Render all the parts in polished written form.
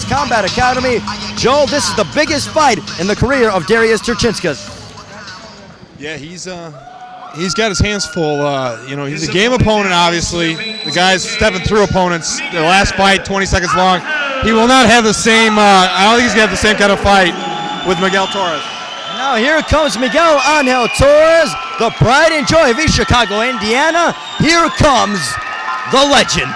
Combat Academy. Joe, this is the biggest fight in the career of Darius Turcinskas. Yeah, he's got his hands full. He's a game opponent, obviously. The guy's stepping through opponents. Their last fight, 20 seconds long. He will not have the same, I don't think he's going to have the same kind of fight with Miguel Torres. Now here comes Miguel Angel Torres, the pride and joy of East Chicago, Indiana. Here comes the legend.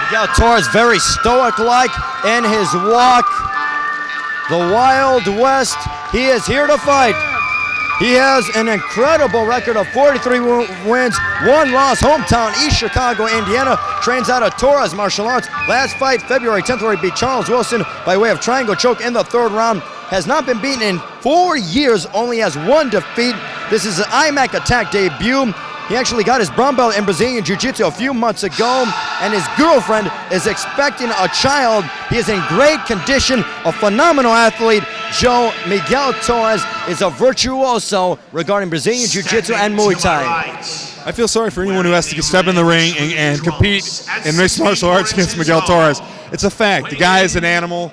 Miguel Torres very stoic-like in his walk. The Wild West, he is here to fight. He has an incredible record of 43 wins, 1 loss, hometown East Chicago, Indiana. Trains out of Torres Martial Arts. Last fight, February 10th, where he beat Charles Wilson by way of triangle choke in the 3rd round. Has not been beaten in 4 years, only has 1 defeat. This is an IMAC Attack debut. He actually got his brown belt in Brazilian Jiu-Jitsu a few months ago, and his girlfriend is expecting a child. He is in great condition, a phenomenal athlete. Joe, Miguel Torres is a virtuoso regarding Brazilian Jiu-Jitsu and Muay Thai. I feel sorry for anyone who has to step in the ring and compete in mixed martial arts against Miguel Torres. It's a fact. The guy is an animal.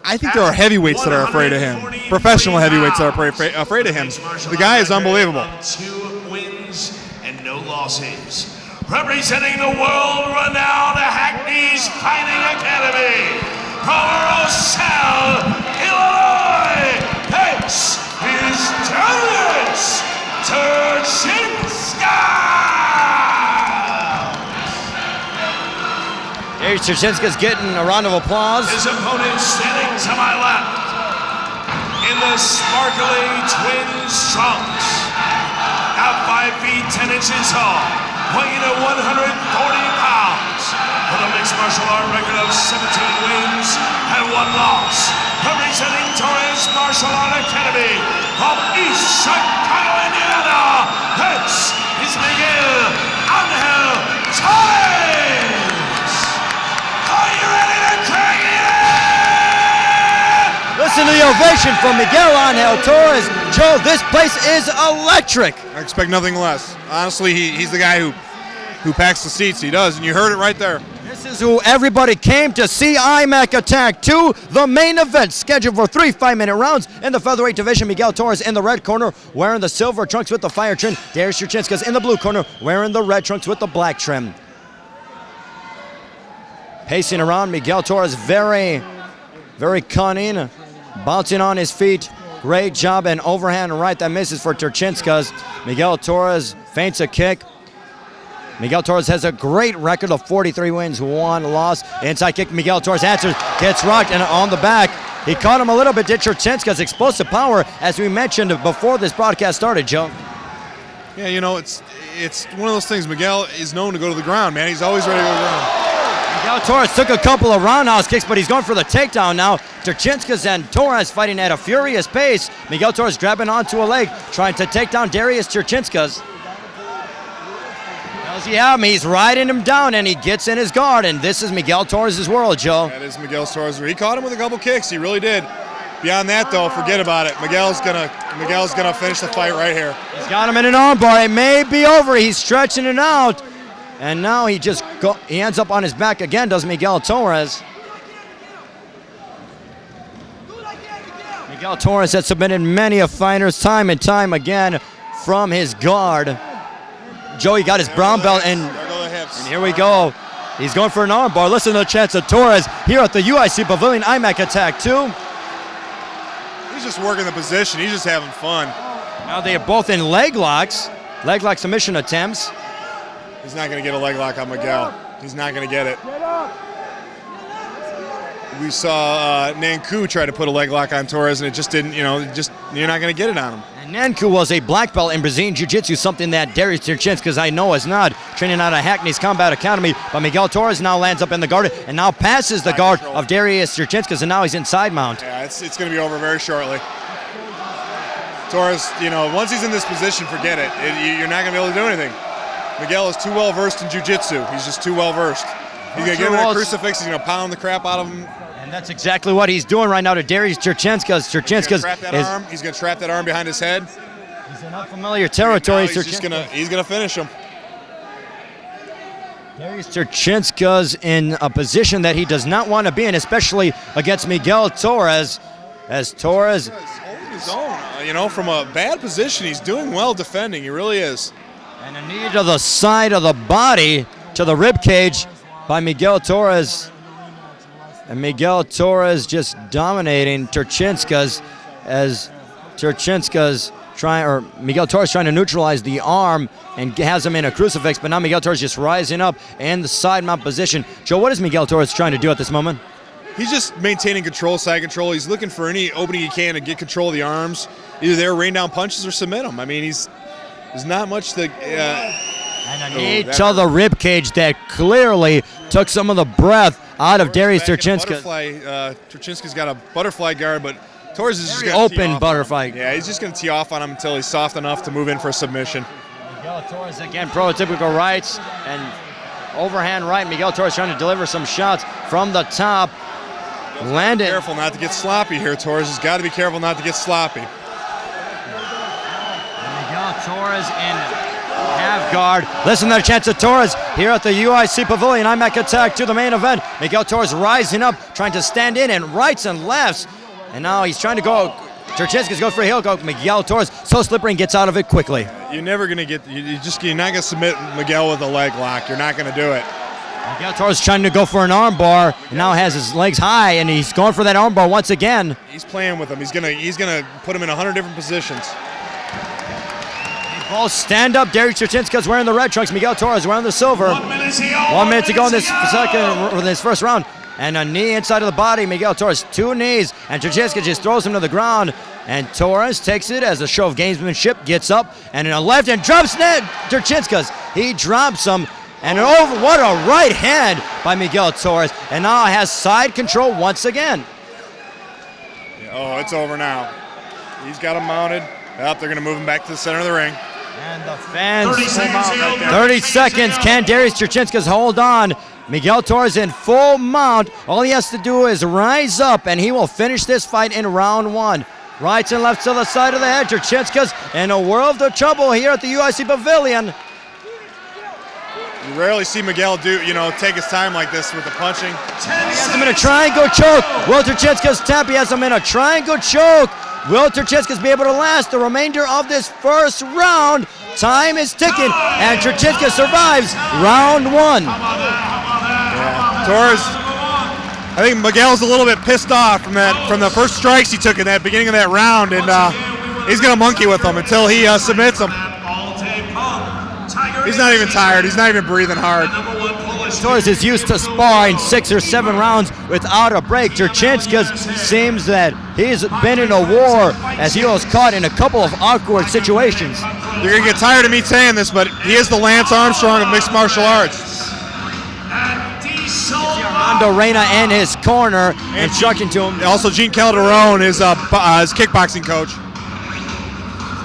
I think there are heavyweights that are afraid of him, professional heavyweights that are afraid of him. The guy is unbelievable. 2 wins and no losses. Representing the world-renowned Hackney's Fighting Academy, from Roselle, Illinois, this is Darius Turcinskas. Darius Turcinskas getting a round of applause. His opponent standing to my left in the sparkly twins trunks, at 5 feet 10 inches tall, weighing at 140 pounds, with a mixed martial art record of 17 wins and 1 loss, representing Torres Martial Art Academy of East Chicago, Indiana. This is Miguel Angel Torres. Are you ready to crack it? Listen to the ovation from Miguel Angel Torres. Joe, this place is electric. I expect nothing less. Honestly, he's the guy who packs the seats. He does, and you heard it right there. This is who everybody came to see. IMAC Attack 2, the main event, scheduled for 3 5-minute rounds in the featherweight division. Miguel Torres in the red corner, wearing the silver trunks with the fire trim. Darius Turcinskas in the blue corner, wearing the red trunks with the black trim. Pacing around, Miguel Torres very, very cunning, bouncing on his feet. Great job, and overhand right that misses for Turcinskas. Miguel Torres feints a kick. Miguel Torres has a great record of 43 wins, 1 loss. Inside kick, Miguel Torres answers, gets rocked, and on the back. He caught him a little bit, did Turcinskas. Explosive power, as we mentioned before this broadcast started, Joe. Yeah, you know, it's one of those things. Miguel is known to go to the ground, man. He's always ready to go to the ground. Miguel Torres took a couple of roundhouse kicks, but he's going for the takedown now. Turcinskas and Torres fighting at a furious pace. Miguel Torres grabbing onto a leg, trying to take down Darius Turcinskas. Does he have him? He's riding him down, and he gets in his guard, and this is Miguel Torres' world, Joe. That is Miguel Torres. He caught him with a couple kicks. He really did. Beyond that, though, forget about it. Miguel's gonna finish the fight right here. He's got him in an armbar. It may be over. He's stretching it out. And now he ends up on his back again, does Miguel Torres. Miguel Torres has submitted many of fighters time and time again from his guard. Joey got his brown belt, and here we go. He's going for an armbar. Listen to the chants of Torres here at the UIC Pavilion IMAC Attack 2. He's just working the position. He's just having fun. Now they are both in leg locks submission attempts. He's not going to get a leg lock on Miguel. He's not going to get it. We saw Nanku try to put a leg lock on Torres, and it just didn't, you're not going to get it on him. And Nanku was a black belt in Brazilian Jiu-Jitsu, something that Darius Turcinskas, I know, is not. Training out of Hackney's Combat Academy, but Miguel Torres now lands up in the guard and now passes the guard of Darius Turcinskas, and now he's inside mount. Yeah, it's going to be over very shortly. Torres, once he's in this position, forget it. You're not going to be able to do anything. Miguel is too well versed in jiu-jitsu. He's just too well versed. He's going to get him in a crucifix. He's going to pound the crap out of him. And that's exactly what he's doing right now to Darius Turcinskas. Turcinskas He's going to trap that arm behind his head. He's in unfamiliar territory. He's gonna finish him. Darius Turcinskas in a position that he does not want to be in, especially against Miguel Torres. As Torres holding his own, from a bad position, he's doing well defending. He really is. And a knee to the side of the body, to the rib cage by Miguel Torres. And Miguel Torres just dominating Turcinskas as Turcinskas Miguel Torres trying to neutralize the arm and has him in a crucifix, but now Miguel Torres just rising up in the side mount position. Joe, what is Miguel Torres trying to do at this moment? He's just maintaining control, side control. He's looking for any opening he can to get control of the arms. Either there, rain down punches or submit him. I mean, there's not much to... and a knee to the rib cage that clearly took some of the breath out of Darius Turcinskas. Turcinskas got a butterfly guard, but Torres is just going to open butterfly. Yeah, he's just going to tee off on him until he's soft enough to move in for a submission. Miguel Torres again, prototypical rights and overhand right. Miguel Torres trying to deliver some shots from the top. Landed. Careful not to get sloppy here, Torres. Has got to be careful not to get sloppy. And Miguel Torres in half guard. Listen to the chance of Torres here at the UIC Pavilion. IMAC Attack to the main event. Miguel Torres rising up, trying to stand in and rights and lefts. And now he's trying to go. Turcinskas goes for a heel hook. Miguel Torres so slippery and gets out of it quickly. You're never going to get. You're not going to submit Miguel with a leg lock. You're not going to do it. Miguel Torres trying to go for an arm bar, and now has his legs high, and he's going for that arm bar once again. He's playing with him. He's gonna put him in 100 different positions. They both stand up. Darius Turcinskas wearing the red trunks. Miguel Torres wearing the silver. 1 minute to go in this first round. And a knee inside of the body. Miguel Torres, 2 knees, and Turcinskas just throws him to the ground. And Torres takes it as a show of gamesmanship, gets up, and in a left and drops net. Turcinskas, he drops him. And what a right hand by Miguel Torres. And now has side control once again. Oh, it's over now. He's got him mounted. Yep, they're going to move him back to the center of the ring. And the fans 30 seconds. Can Darius Turcinskas hold on? Miguel Torres in full mount. All he has to do is rise up, and he will finish this fight in round 1. Rights and lefts to the side of the head. Turcinskas in a world of trouble here at the UIC Pavilion. You rarely see Miguel take his time like this with the punching. He has him in a triangle choke. Will Turcinskas tap? He has him in a triangle choke. Will Turcinskas be able to last the remainder of this first round? Time is ticking, and Turcinskas survives round 1. Yeah, Torres, I think Miguel's a little bit pissed off from the first strikes he took in that beginning of that round, and he's going to monkey with him until he submits him. He's not even tired. He's not even breathing hard. Torres is used to sparring 6 or 7 rounds without a break. Turcinskas seems that he's been in a war as he was caught in a couple of awkward situations. You're going to get tired of me saying this, but he is the Lance Armstrong of mixed martial arts. Armando Reyna in his corner, instructing to him. Also, Gene Calderon is his kickboxing coach.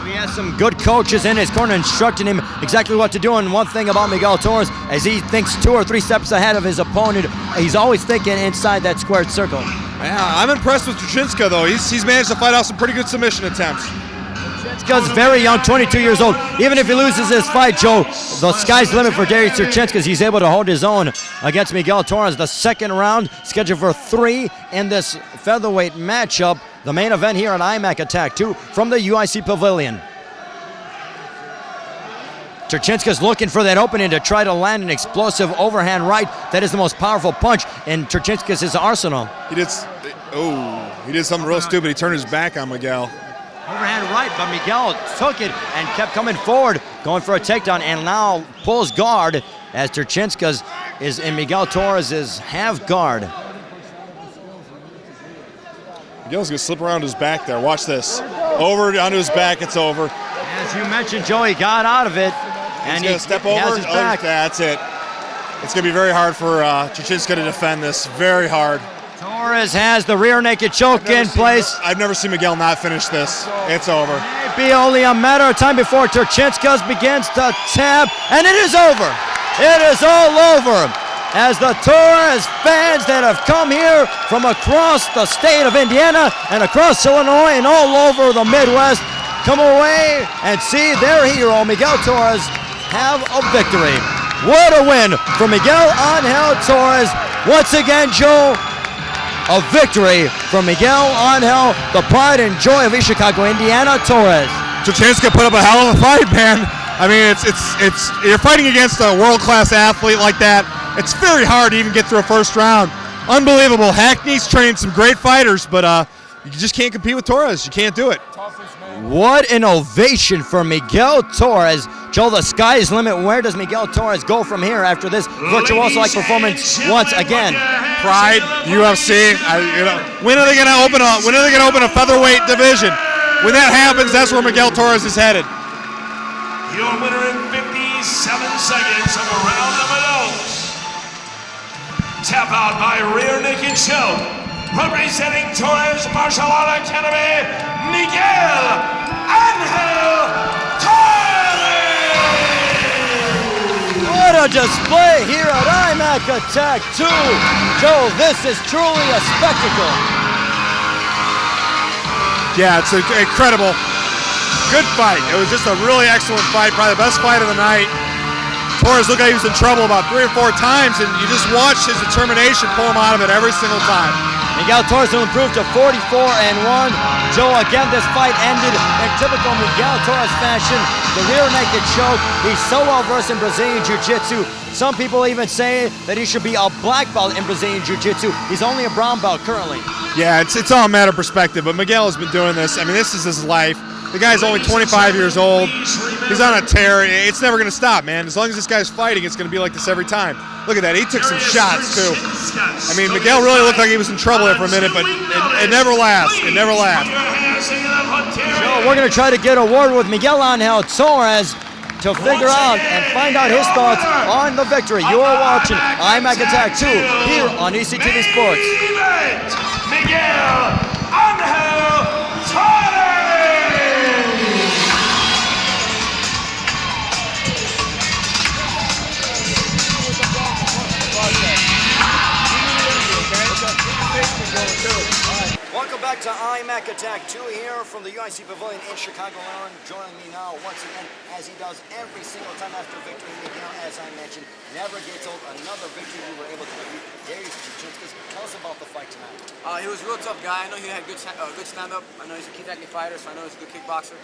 He has some good coaches in his corner instructing him exactly what to do. And one thing about Miguel Torres, as he thinks 2 or 3 steps ahead of his opponent, he's always thinking inside that squared circle. Yeah, I'm impressed with Turcinskas, though. He's managed to fight out some pretty good submission attempts. Turcinskas very young, 22 years old. Even if he loses this fight, Joe, the sky's the limit for Darius Turcinskas. He's able to hold his own against Miguel Torres. The second round scheduled for 3 in this featherweight matchup. The main event here on IMAC Attack 2 from the UIC Pavilion. Turcinskas looking for that opening to try to land an explosive overhand right. That is the most powerful punch in Turcinskas' arsenal. He did something real stupid. He turned his back on Miguel. Overhand right, but Miguel took it and kept coming forward, going for a takedown, and now pulls guard as Turcinskas is in Miguel Torres' half guard. Miguel's going to slip around his back there. Watch this. Over onto his back, it's over. As you mentioned, Joe, he got out of it. And he's going to step over. Has his back. That's it. It's going to be very hard for Turcinskas to defend this. Very hard. Torres has the rear naked choke in place. I've never seen Miguel not finish this. It's over. It may be only a matter of time before Turcinskas begins to tap, and it is over. It is all over. as the Torres fans that have come here from across the state of Indiana and across Illinois and all over the Midwest come away and see their hero, Miguel Torres, have a victory. What a win for Miguel Angel Torres. Once again, Joe, a victory for Miguel Angel, the pride and joy of East Chicago, Indiana, Torres. Turcinskas put up a hell of a fight, man. I mean, it's you're fighting against a world-class athlete like that. It's very hard to even get through a first round. Unbelievable. Hackney's trained some great fighters, but you just can't compete with Torres. You can't do it. What an ovation for Miguel Torres. Joe, the sky's the limit. Where does Miguel Torres go from here after this virtuoso-like performance once again? Pride, UFC. When are they going to open a featherweight division? When that happens, that's where Miguel Torres is headed. Your winner in 57 seconds of round number 2. Tap out by rear naked choke. Representing Torres Martial Art Academy, Miguel Angel Torres! What a display here at IMAC Attack 2. Joe, this is truly a spectacle. Yeah, it's incredible. Good fight. It was just a really excellent fight, probably the best fight of the night. Torres looked like he was in trouble about 3 or 4 times, and you just watched his determination pull him out of it every single time. Miguel Torres will improve to 44-1. Joe, again, this fight ended in typical Miguel Torres fashion. The rear naked choke. He's so well versed in Brazilian Jiu-Jitsu. Some people even say that he should be a black belt in Brazilian Jiu-Jitsu. He's only a brown belt currently. Yeah, it's all a matter of perspective, but Miguel has been doing this. I mean, this is his life. The guy's only 25 years old. He's on a tear. It's never going to stop, man. As long as this guy's fighting, it's going to be like this every time. Look at that. He took some shots, too. I mean, Miguel really looked like he was in trouble there for a minute, but it never lasts. It never lasts. So we're going to try to get a word with Miguel Angel Torres to figure out and find out his thoughts on the victory. You are watching IMAC Attack 2 here on ECTV Sports. Miguel Angel Torres! Welcome back to IMAC Attack 2 here from the UIC Pavilion in Chicago, Illinois. Joining me now once again, as he does every single time after victory, Miguel, as I mentioned, never gets old. Another victory we were able to beat. Darius, tell us about the fight tonight. He was a real tough guy. I know he had good stand-up. I know he's a kickboxing fighter, so I know he's a good kickboxer.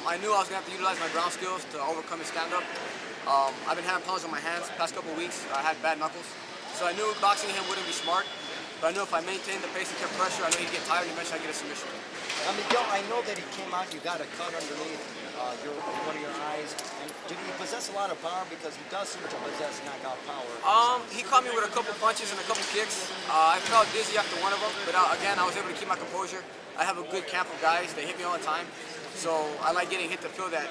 I knew I was going to have to utilize my ground skills to overcome his stand-up. I've been having problems with my hands the past couple of weeks. I had bad knuckles. So I knew boxing him wouldn't be smart. But I knew if I maintained the pace and kept pressure, I knew he'd get tired and eventually I'd get a submission. Now, Miguel, I know that he came out, you got a cut underneath one of your eyes. And did he possess a lot of power? Because he does seem to possess knockout power. He caught me with a couple punches and a couple kicks. I felt dizzy after one of them, but again, I was able to keep my composure. I have a good camp of guys. They hit me all the time. So I like getting hit to feel that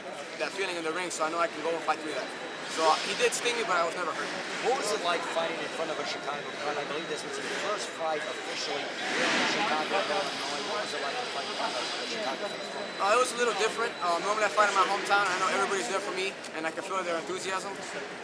feeling in the ring, so I know I can go and fight through that. So he did sting me, but I was never hurt. What was it like fighting in front of a Chicago crowd? I believe this was your first fight officially in Chicago, Illinois. What was it like to fight in front of a Chicago crowd? It was a little different. Normally I fight in my hometown. I know everybody's there for me, and I can feel their enthusiasm.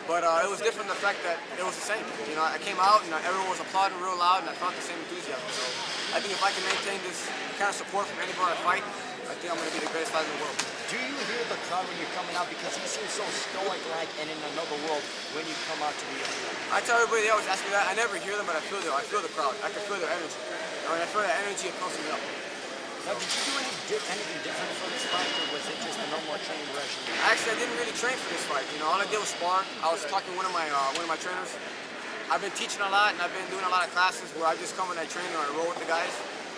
But it was different in the fact that it was the same. You know, I came out and everyone was applauding real loud, and I felt the same enthusiasm. So I think if I can maintain this kind of support from anybody I fight, I think I'm going to be the greatest fighter in the world. Do you hear the crowd when you're coming out? Because he seems so stoic-like and in another world when you come out to the arena. I tell everybody, they always ask me that. I never hear them, but I feel them. I feel the crowd. I can feel their energy. And when I feel that energy, it pumps me up. Now, did you do anything different for this fight, or was it just a normal training regimen? Actually, I didn't really train for this fight. You know, all I did was spar. I was talking to one of my trainers. I've been teaching a lot, and I've been doing a lot of classes where I just come and I train and I roll with the guys.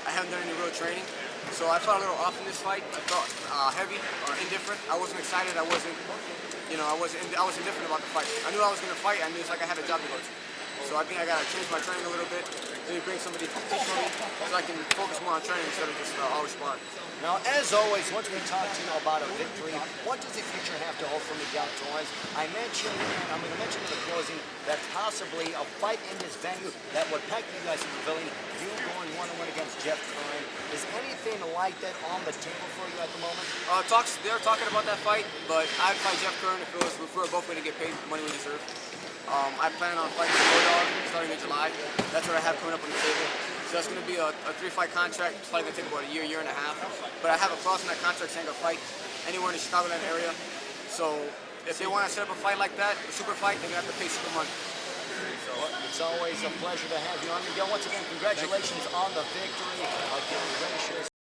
I haven't done any real training. So I felt a little off in this fight. I felt heavy or indifferent. I wasn't excited. I wasn't indifferent about the fight. I knew I was going to fight. I knew it's like I had a job to go to. So I think I got to change my training a little bit. Maybe bring somebody to teach me so I can focus more on training instead of just always sparring. Now, as always, once we talk to you about a victory, what does the future have to hold for Miguel Torres? I mentioned, and I'm going to mention in the closing, that possibly a fight in this venue that would pack you guys in the pavilion, you going one-on-one against Jeff Curran. Is anything like that on the table for you at the moment? They're talking about that fight, but I'd fight Jeff Curran if we were both going to get paid the money we deserve. I plan on fighting Bulldog starting in July. That's what I have coming up on the table. So that's going to be a 3-fight contract. It's probably going to take about a year and a half. But I have a clause in that contract saying I'll fight anywhere in the Chicagoland area. So if they want to set up a fight like that, a super fight, they're going to have to pay super money. Well, it's always a pleasure to have you on. Miguel, once again, congratulations on the victory against Darius.